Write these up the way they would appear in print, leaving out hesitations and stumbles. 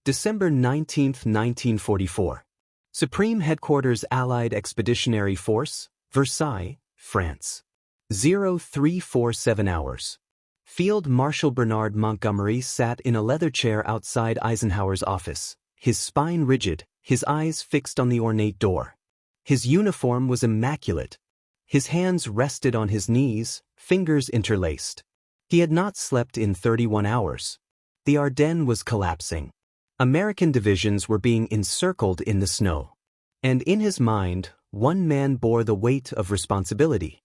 December 19, 1944. Supreme Headquarters Allied Expeditionary Force, Versailles, France. 0347 hours. Field Marshal Bernard Montgomery sat in a leather chair outside Eisenhower's office, his spine rigid, his eyes fixed on the ornate door. His uniform was immaculate. His hands rested on his knees, fingers interlaced. He had not slept in 31 hours. The Ardennes was collapsing. American divisions were being encircled in the snow. And in his mind, one man bore the weight of responsibility.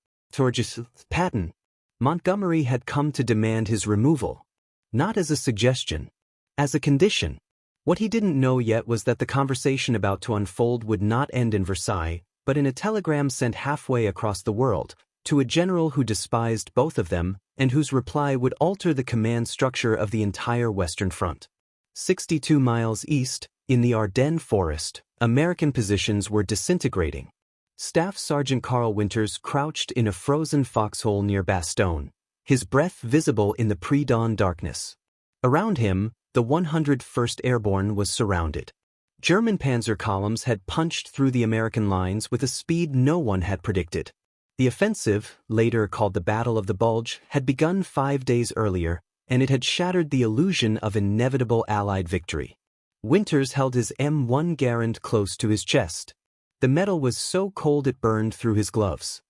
Patton. Montgomery had come to demand his removal. Not as a suggestion. As a condition. What he didn't know yet was that the conversation about to unfold would not end in Versailles, but in a telegram sent halfway across the world, to a general who despised both of them, and whose reply would alter the command structure of the entire Western Front. 62 miles east, in the Ardennes forest, American positions were disintegrating. Staff Sergeant Carl Winters crouched in a frozen foxhole near Bastogne, his breath visible in the pre-dawn darkness. Around him, the 101st Airborne was surrounded. German panzer columns had punched through the American lines with a speed no one had predicted. The offensive, later called the Battle of the Bulge, had begun 5 days earlier, and it had shattered the illusion of inevitable Allied victory. Winters held his M1 Garand close to his chest. The metal was so cold it burned through his gloves.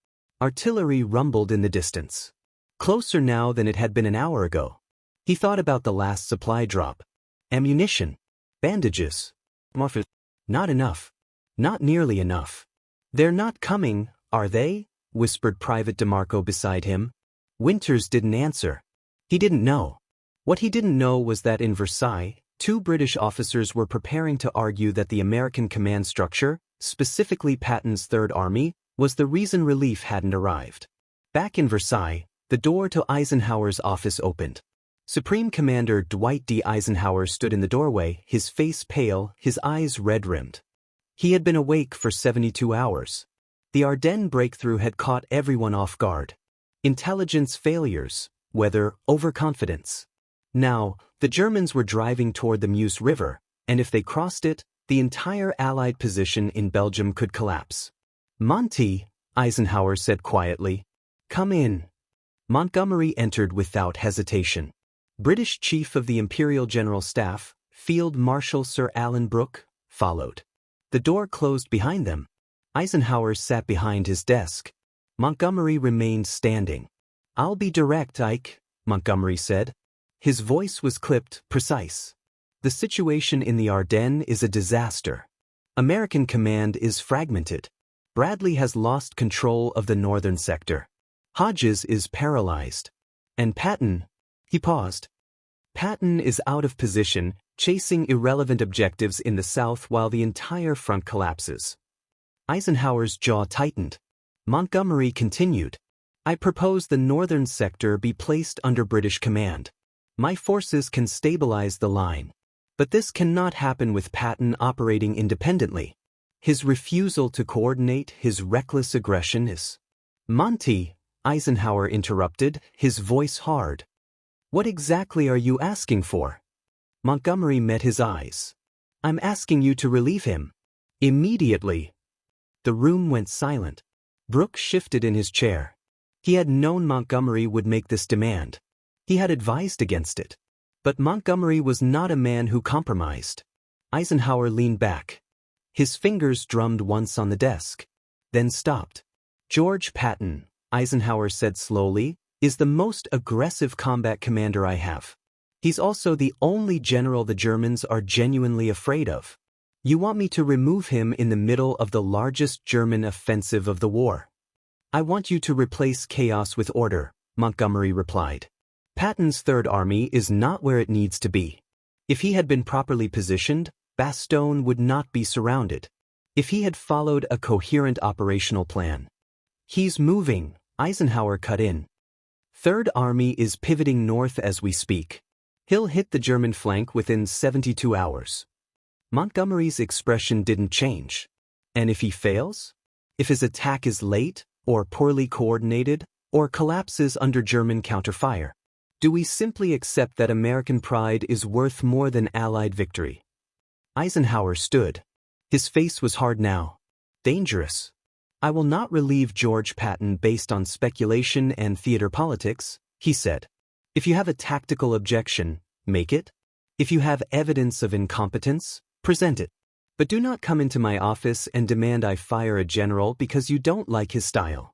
Artillery rumbled in the distance. Closer now than it had been an hour ago. He thought about the last supply drop. Ammunition. Bandages. Morphine. Not enough. Not nearly enough. They're not coming, are they? Whispered Private DeMarco beside him. Winters didn't answer. He didn't know. What he didn't know was that in Versailles, 2 British officers were preparing to argue that the American command structure, specifically Patton's Third Army, was the reason relief hadn't arrived. Back in Versailles, the door to Eisenhower's office opened. Supreme Commander Dwight D. Eisenhower stood in the doorway, his face pale, his eyes red-rimmed. He had been awake for 72 hours. The Ardennes breakthrough had caught everyone off guard. Intelligence failures, weather, overconfidence. Now, the Germans were driving toward the Meuse River, and if they crossed it, the entire Allied position in Belgium could collapse. Monty, Eisenhower said quietly. Come in. Montgomery entered without hesitation. British Chief of the Imperial General Staff, Field Marshal Sir Alan Brooke, followed. The door closed behind them. Eisenhower sat behind his desk. Montgomery remained standing. I'll be direct, Ike, Montgomery said. His voice was clipped, precise. The situation in the Ardennes is a disaster. American command is fragmented. Bradley has lost control of the northern sector. Hodges is paralyzed. And Patton, he paused. Patton is out of position, chasing irrelevant objectives in the south while the entire front collapses. Eisenhower's jaw tightened. Montgomery continued. I propose the northern sector be placed under British command. My forces can stabilize the line. But this cannot happen with Patton operating independently. His refusal to coordinate, his reckless aggression is... Monty, Eisenhower interrupted, his voice hard. What exactly are you asking for? Montgomery met his eyes. I'm asking you to relieve him. Immediately. The room went silent. Brooke shifted in his chair. He had known Montgomery would make this demand. He had advised against it. But Montgomery was not a man who compromised. Eisenhower leaned back. His fingers drummed once on the desk, then stopped. George Patton, Eisenhower said slowly, is the most aggressive combat commander I have. He's also the only general the Germans are genuinely afraid of. You want me to remove him in the middle of the largest German offensive of the war? I want you to replace chaos with order, Montgomery replied. Patton's Third Army is not where it needs to be. If he had been properly positioned, Bastogne would not be surrounded. If he had followed a coherent operational plan. He's moving, Eisenhower cut in. Third Army is pivoting north as we speak. He'll hit the German flank within 72 hours. Montgomery's expression didn't change. And if he fails? If his attack is late, or poorly coordinated, or collapses under German counterfire? Do we simply accept that American pride is worth more than Allied victory? Eisenhower stood. His face was hard now. Dangerous. I will not relieve George Patton based on speculation and theater politics, he said. If you have a tactical objection, make it. If you have evidence of incompetence, present it. But do not come into my office and demand I fire a general because you don't like his style.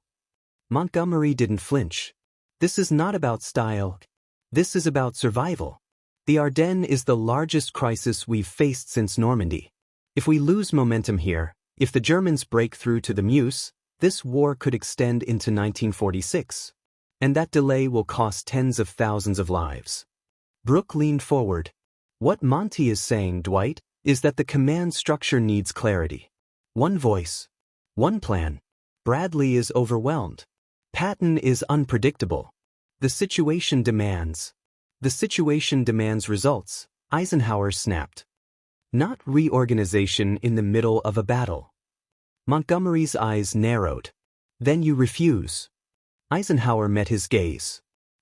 Montgomery didn't flinch. This is not about style. This is about survival. The Ardennes is the largest crisis we've faced since Normandy. If we lose momentum here, if the Germans break through to the Meuse, this war could extend into 1946. And that delay will cost tens of thousands of lives. Brooke leaned forward. What Monty is saying, Dwight, is that the command structure needs clarity. One voice. One plan. Bradley is overwhelmed. Patton is unpredictable. The situation demands results, Eisenhower snapped. Not reorganization in the middle of a battle. Montgomery's eyes narrowed. Then you refuse. Eisenhower met his gaze.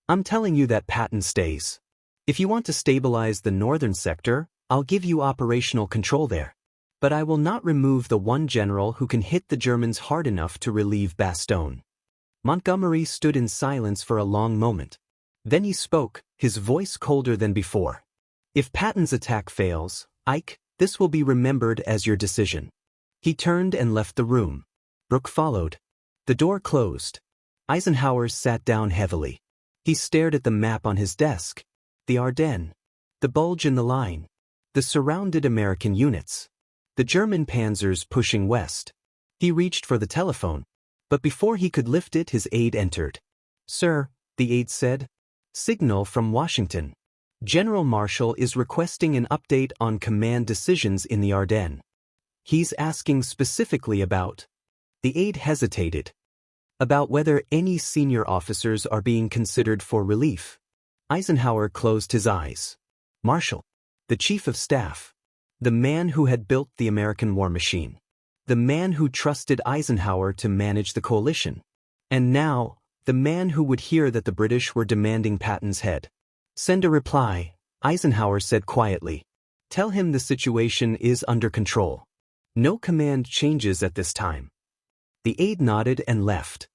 I'm telling you that Patton stays. If you want to stabilize the northern sector, I'll give you operational control there. But I will not remove the one general who can hit the Germans hard enough to relieve Bastogne. Montgomery stood in silence for a long moment. Then he spoke, his voice colder than before. If Patton's attack fails, Ike, this will be remembered as your decision. He turned and left the room. Brooke followed. The door closed. Eisenhower sat down heavily. He stared at the map on his desk. The Ardennes. The bulge in the line. The surrounded American units. The German panzers pushing west. He reached for the telephone. But before he could lift it, his aide entered. Sir, the aide said. Signal from Washington. General Marshall is requesting an update on command decisions in the Ardennes. He's asking specifically about. The aide hesitated. About whether any senior officers are being considered for relief. Eisenhower closed his eyes. Marshall. The chief of staff. The man who had built the American war machine. The man who trusted Eisenhower to manage the coalition. And now, the man who would hear that the British were demanding Patton's head. Send a reply, Eisenhower said quietly. Tell him the situation is under control. No command changes at this time. The aide nodded and left.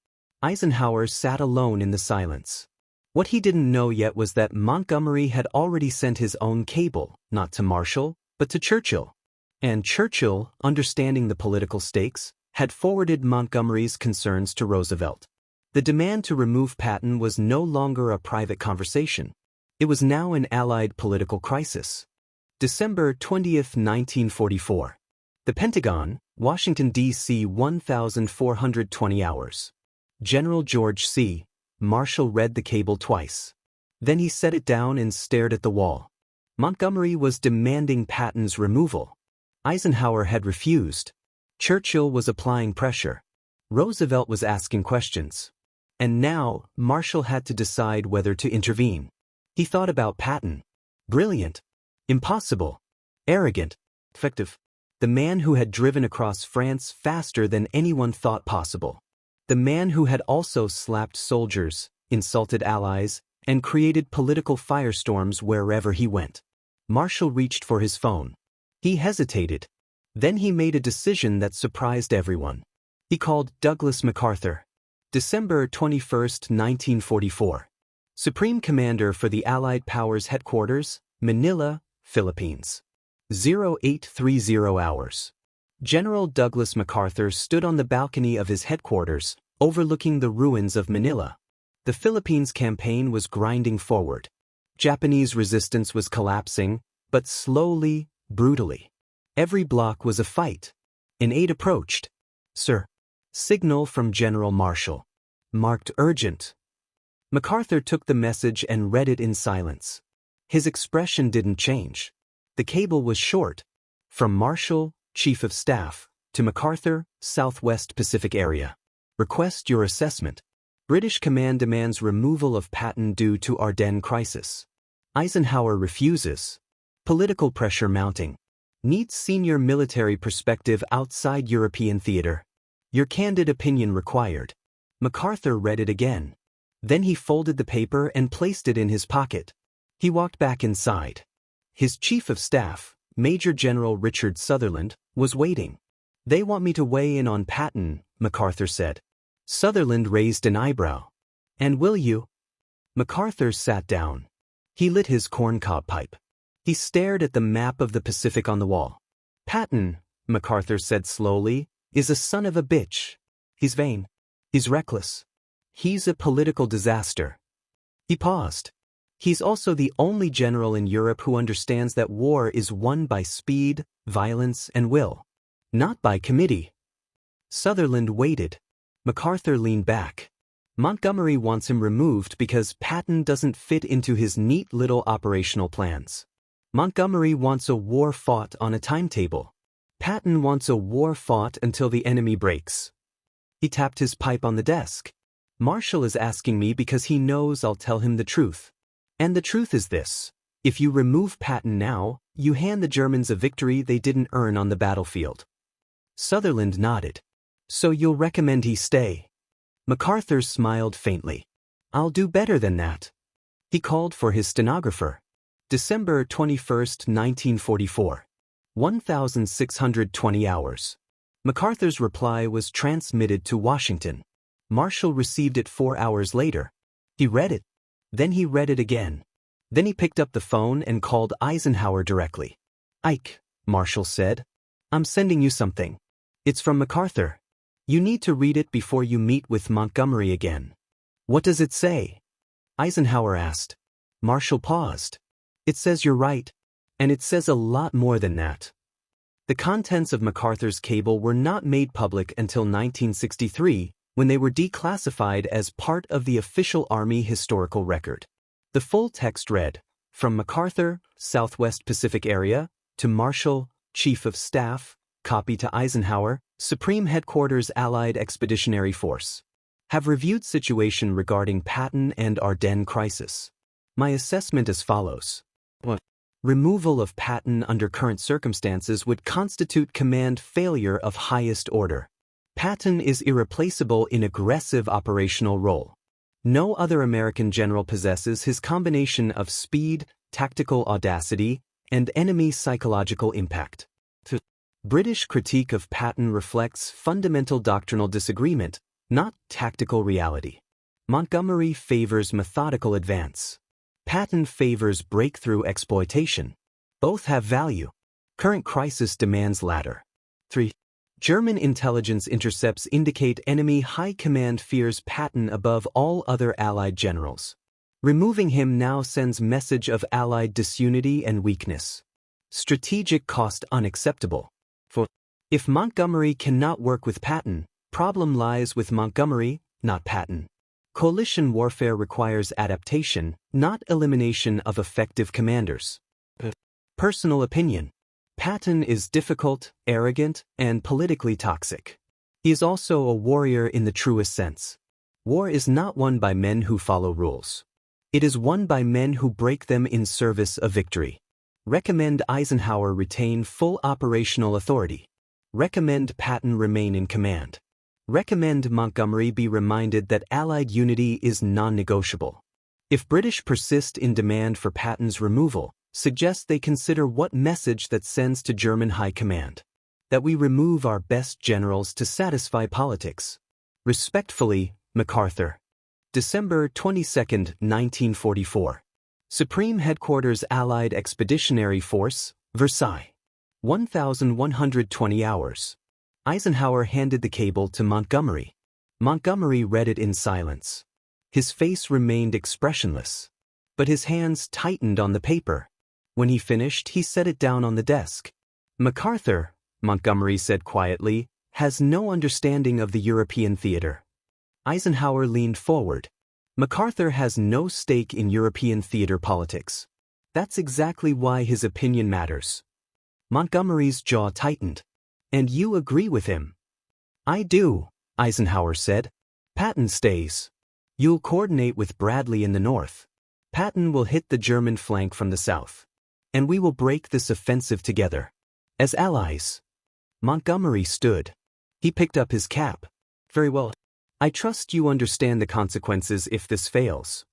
Eisenhower sat alone in the silence. What he didn't know yet was that Montgomery had already sent his own cable, not to Marshall, but to Churchill. And Churchill, understanding the political stakes, had forwarded Montgomery's concerns to Roosevelt. The demand to remove Patton was no longer a private conversation. It was now an Allied political crisis. December 20, 1944. The Pentagon, Washington, D.C. 1,420 hours. General George C. Marshall read the cable twice. Then he set it down and stared at the wall. Montgomery was demanding Patton's removal. Eisenhower had refused. Churchill was applying pressure. Roosevelt was asking questions. And now, Marshall had to decide whether to intervene. He thought about Patton. Brilliant. Impossible. Arrogant. Effective. The man who had driven across France faster than anyone thought possible. The man who had also slapped soldiers, insulted allies, and created political firestorms wherever he went. Marshall reached for his phone. He hesitated. Then he made a decision that surprised everyone. He called Douglas MacArthur. December 21, 1944. Supreme Commander for the Allied Powers Headquarters, Manila, Philippines. 0830 hours. General Douglas MacArthur stood on the balcony of his headquarters, overlooking the ruins of Manila. The Philippines campaign was grinding forward. Japanese resistance was collapsing, but slowly, brutally. Every block was a fight. An aide approached. Sir. Signal from General Marshall. Marked urgent. MacArthur took the message and read it in silence. His expression didn't change. The cable was short. From Marshall, Chief of Staff, to MacArthur, Southwest Pacific Area. Request your assessment. British command demands removal of Patton due to Ardennes crisis. Eisenhower refuses. Political pressure mounting. Needs senior military perspective outside European theater. Your candid opinion required. MacArthur read it again. Then he folded the paper and placed it in his pocket. He walked back inside. His chief of staff, Major General Richard Sutherland, was waiting. "They want me to weigh in on Patton," MacArthur said. Sutherland raised an eyebrow. "And will you?" MacArthur sat down. He lit his corncob pipe. He stared at the map of the Pacific on the wall. "Patton," MacArthur said slowly, "is a son of a bitch. He's vain. He's reckless. He's a political disaster." He paused. "He's also the only general in Europe who understands that war is won by speed, violence, and will, not by committee." Sutherland waited. MacArthur leaned back. "Montgomery wants him removed because Patton doesn't fit into his neat little operational plans. Montgomery wants a war fought on a timetable. Patton wants a war fought until the enemy breaks." He tapped his pipe on the desk. "Marshall is asking me because he knows I'll tell him the truth. And the truth is this: if you remove Patton now, you hand the Germans a victory they didn't earn on the battlefield." Sutherland nodded. "So you'll recommend he stay?" MacArthur smiled faintly. "I'll do better than that." He called for his stenographer. December 21, 1944. 1620 hours. MacArthur's reply was transmitted to Washington. Marshall received it 4 hours later. He read it. Then he read it again. Then he picked up the phone and called Eisenhower directly. "Ike," Marshall said, "I'm sending you something. It's from MacArthur. You need to read it before you meet with Montgomery again." "What does it say?" Eisenhower asked. Marshall paused. "It says you're right. And it says a lot more than that." The contents of MacArthur's cable were not made public until 1963, when they were declassified as part of the official Army historical record. The full text read, "From MacArthur, Southwest Pacific Area, to Marshall, Chief of Staff, copy to Eisenhower, Supreme Headquarters Allied Expeditionary Force. Have reviewed situation regarding Patton and Ardennes crisis. My assessment as follows. Removal of Patton under current circumstances would constitute command failure of highest order. Patton is irreplaceable in aggressive operational role. No other American general possesses his combination of speed, tactical audacity, and enemy psychological impact. British critique of Patton reflects fundamental doctrinal disagreement, not tactical reality. Montgomery favors methodical advance. Patton favors breakthrough exploitation. Both have value. Current crisis demands latter. 3. German intelligence intercepts indicate enemy high command fears Patton above all other Allied generals. Removing him now sends message of Allied disunity and weakness. Strategic cost unacceptable. 4. If Montgomery cannot work with Patton, problem lies with Montgomery, not Patton. Coalition warfare requires adaptation, not elimination of effective commanders. Personal opinion. Patton is difficult, arrogant, and politically toxic. He is also a warrior in the truest sense. War is not won by men who follow rules. It is won by men who break them in service of victory. Recommend Eisenhower retain full operational authority. Recommend Patton remain in command. Recommend Montgomery be reminded that Allied unity is non-negotiable. If British persist in demand for Patton's removal, suggest they consider what message that sends to German high command. That we remove our best generals to satisfy politics. Respectfully, MacArthur. December 22, 1944. Supreme Headquarters Allied Expeditionary Force, Versailles. 1120 hours. Eisenhower handed the cable to Montgomery. Montgomery read it in silence. His face remained expressionless, but his hands tightened on the paper. When he finished, he set it down on the desk. "MacArthur," Montgomery said quietly, "has no understanding of the European theater." Eisenhower leaned forward. "MacArthur has no stake in European theater politics. That's exactly why his opinion matters." Montgomery's jaw tightened. "And you agree with him?" "I do," Eisenhower said. "Patton stays. You'll coordinate with Bradley in the north. Patton will hit the German flank from the south. And we will break this offensive together. As allies." Montgomery stood. He picked up his cap. "Very well. I trust you understand the consequences if this fails."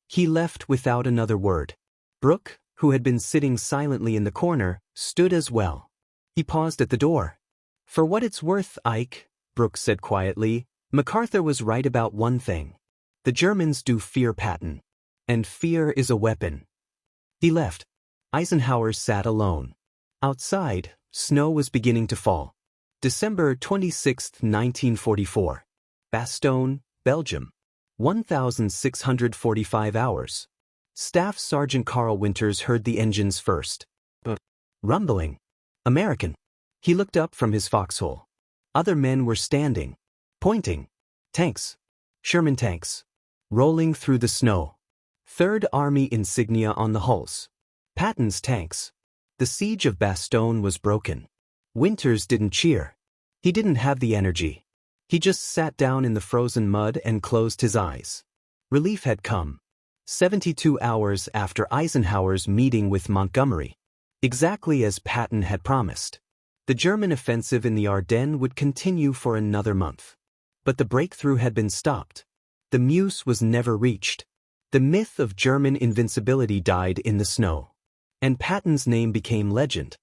He left without another word. "Brooke," who had been sitting silently in the corner, stood as well. He paused at the door. "For what it's worth, Ike," Brooks said quietly, "MacArthur was right about one thing. The Germans do fear Patton. And fear is a weapon." He left. Eisenhower sat alone. Outside, snow was beginning to fall. December 26, 1944. Bastogne, Belgium. 1,645 hours. Staff Sergeant Carl Winters heard the engines first. Rumbling. American. He looked up from his foxhole. Other men were standing. Pointing. Tanks. Sherman tanks. Rolling through the snow. Third Army insignia on the hulls. Patton's tanks. The siege of Bastogne was broken. Winters didn't cheer. He didn't have the energy. He just sat down in the frozen mud and closed his eyes. Relief had come. 72 hours after Eisenhower's meeting with Montgomery. Exactly as Patton had promised. The German offensive in the Ardennes would continue for another month. But the breakthrough had been stopped. The Meuse was never reached. The myth of German invincibility died in the snow. And Patton's name became legend.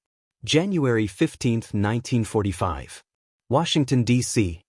January 15, 1945. Washington, D.C.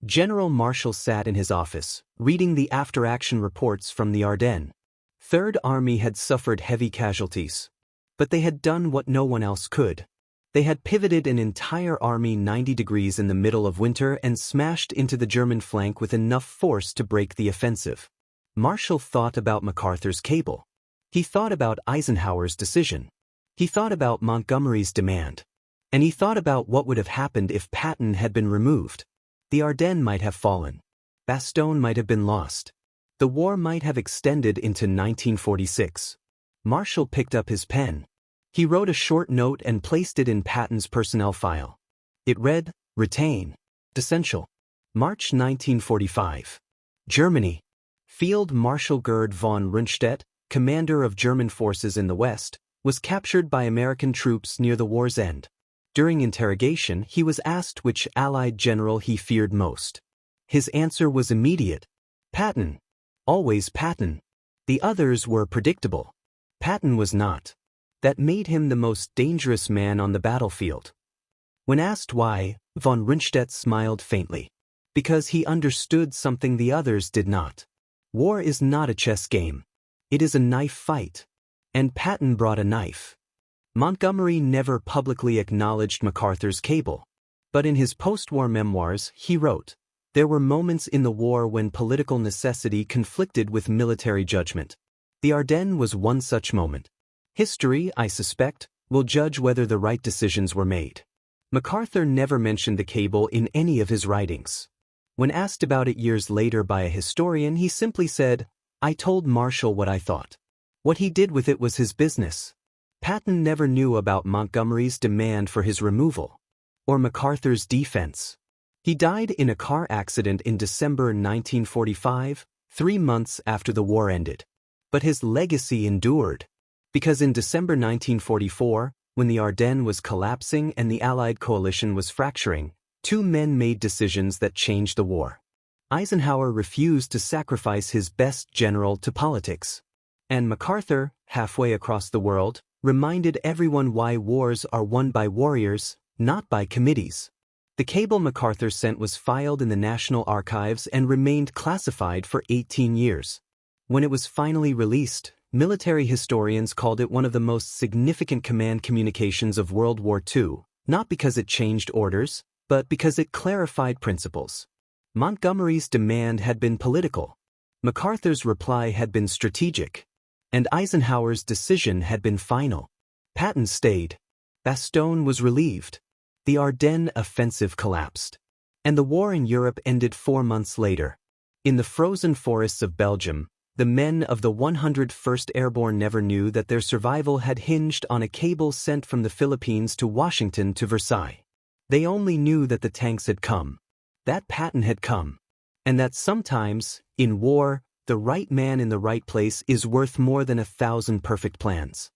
General Marshall sat in his office, reading the after-action reports from the Ardennes. Third Army had suffered heavy casualties. But they had done what no one else could. They had pivoted an entire army 90 degrees in the middle of winter and smashed into the German flank with enough force to break the offensive. Marshall thought about MacArthur's cable. He thought about Eisenhower's decision. He thought about Montgomery's demand. And he thought about what would have happened if Patton had been removed. The Ardennes might have fallen. Bastogne might have been lost. The war might have extended into 1946. Marshall picked up his pen. He wrote a short note and placed it in Patton's personnel file. It read, "Retain. Essential. March 1945. Germany. Field Marshal Gerd von Rundstedt, commander of German forces in the West, was captured by American troops near the war's end. During interrogation, he was asked which Allied general he feared most. His answer was immediate. Patton. Always Patton. The others were predictable. Patton was not. That made him the most dangerous man on the battlefield." When asked why, von Rundstedt smiled faintly. Because he understood something the others did not. War is not a chess game. It is a knife fight. And Patton brought a knife. Montgomery never publicly acknowledged MacArthur's cable. But in his post-war memoirs, he wrote, "There were moments in the war when political necessity conflicted with military judgment. The Ardennes was one such moment. History, I suspect, will judge whether the right decisions were made." MacArthur never mentioned the cable in any of his writings. When asked about it years later by a historian, he simply said, "I told Marshall what I thought. What he did with it was his business." Patton never knew about Montgomery's demand for his removal. Or MacArthur's defense. He died in a car accident in December 1945, 3 months after the war ended. But his legacy endured. Because in December 1944, when the Ardennes was collapsing and the Allied coalition was fracturing, 2 men made decisions that changed the war. Eisenhower refused to sacrifice his best general to politics. And MacArthur, halfway across the world, reminded everyone why wars are won by warriors, not by committees. The cable MacArthur sent was filed in the National Archives and remained classified for 18 years. When it was finally released, military historians called it one of the most significant command communications of World War II, not because it changed orders, but because it clarified principles. Montgomery's demand had been political. MacArthur's reply had been strategic. And Eisenhower's decision had been final. Patton stayed. Bastogne was relieved. The Ardennes offensive collapsed. And the war in Europe ended 4 months later. In the frozen forests of Belgium, the men of the 101st Airborne never knew that their survival had hinged on a cable sent from the Philippines to Washington to Versailles. They only knew that the tanks had come. That Patton had come. And that sometimes, in war, the right man in the right place is worth more than 1,000 perfect plans.